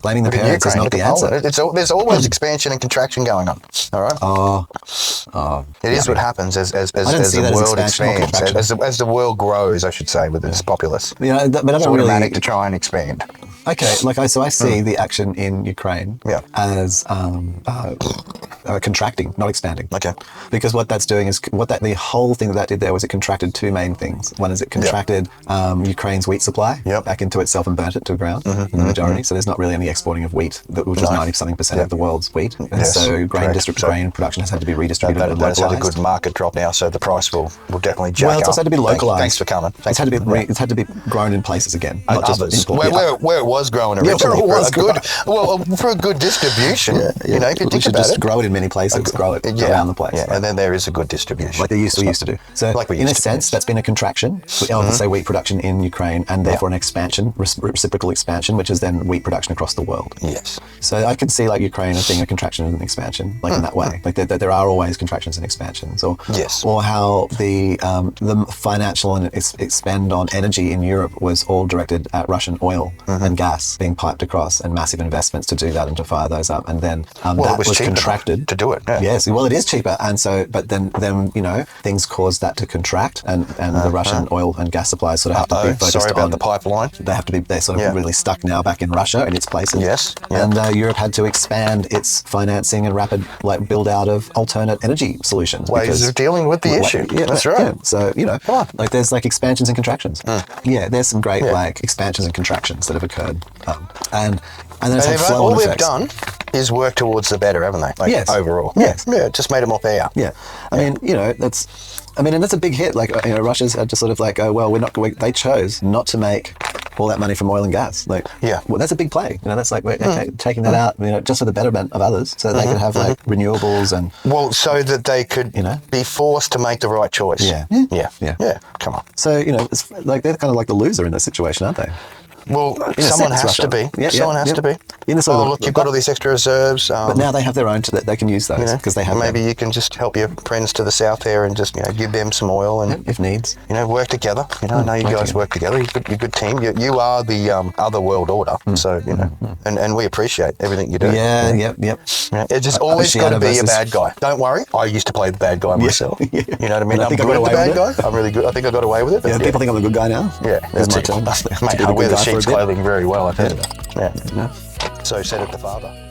Blaming the parents is not the answer. There's always expansion and contraction going on. All right. It is what happens as the world expands, as the world grows, I should say, with its populace. But I don't it's really automatic to try and expand. Okay, I see the action in Ukraine as contracting, not expanding. Okay. Because what that's doing is the whole thing that did there was it contracted two main things. One is it contracted Ukraine's wheat supply back into itself and burnt it to the ground in the majority. So there's not really any exporting of wheat, which is 90-something% of the world's wheat. And so grain production has had to be redistributed and localized. That's had a good market drop now, so the price will definitely jack up. Well, it's also had to be localized. Thanks for coming. It's had to be grown in places again, not just imported. Where it was growing originally. For a good distribution. You know, if you think about just it. grow it in many places, grow it around the place. Yeah, right? And then there is a good distribution. Like they used to do. So in a sense, that's been a contraction of, say, wheat production in Ukraine, and therefore an expansion, reciprocal expansion, which is then wheat production across the world. Yes. So I can see Ukraine as being a contraction and an expansion, in that way. Like there are always contractions and expansions. Or how the financial and expend on energy in Europe was all directed at Russian oil and gas being piped across, and massive investments to do that and to fire those up, and then that was contracted to do it. Yeah. Yes, well, it is cheaper, and so but then things caused that to contract, and the Russian oil and gas supplies sort of have to be focused on. Sorry about the pipeline. They're sort of really stuck now back in Russia in its places. Yes. And Europe had to expand its financing and rapid build out of alternate energy solutions. Ways of dealing with the issue. That's right. Yeah. So there's expansions and contractions. Yeah, there's some great expansions and contractions that have occurred, and then it's flow-on all effects. they've done is work towards the better, haven't they? Overall. Yes. Yeah, it just made it more fair. Yeah. I mean, and that's a big hit. Russia's had to sort of they chose not to make all that money from oil and gas. Well, that's a big play. That's taking that out, just for the betterment of others, so they could have renewables and. Well, so that they could be forced to make the right choice. Yeah. Come on. So it's they're kind of like the loser in this situation, aren't they? Well, someone has to be. Someone has to be. Look, you've got all these extra reserves. But now they have their own, they can use those because they have. Maybe you can just help your friends to the south there and just give them some oil and if needs. Work together. I know you guys work together. You're a good team. You are the other world order. So and we appreciate everything you do. Yeah. Yep. It's just always got to be a bad guy. Don't worry. I used to play the bad guy myself. You know what I mean? I'm good at the bad guy. I'm really good. I think I got away with it. People think I'm a good guy now. Yeah, that's it. Mate, I wear the sheep's clothing very well, I tell you. Yeah. So said it the father.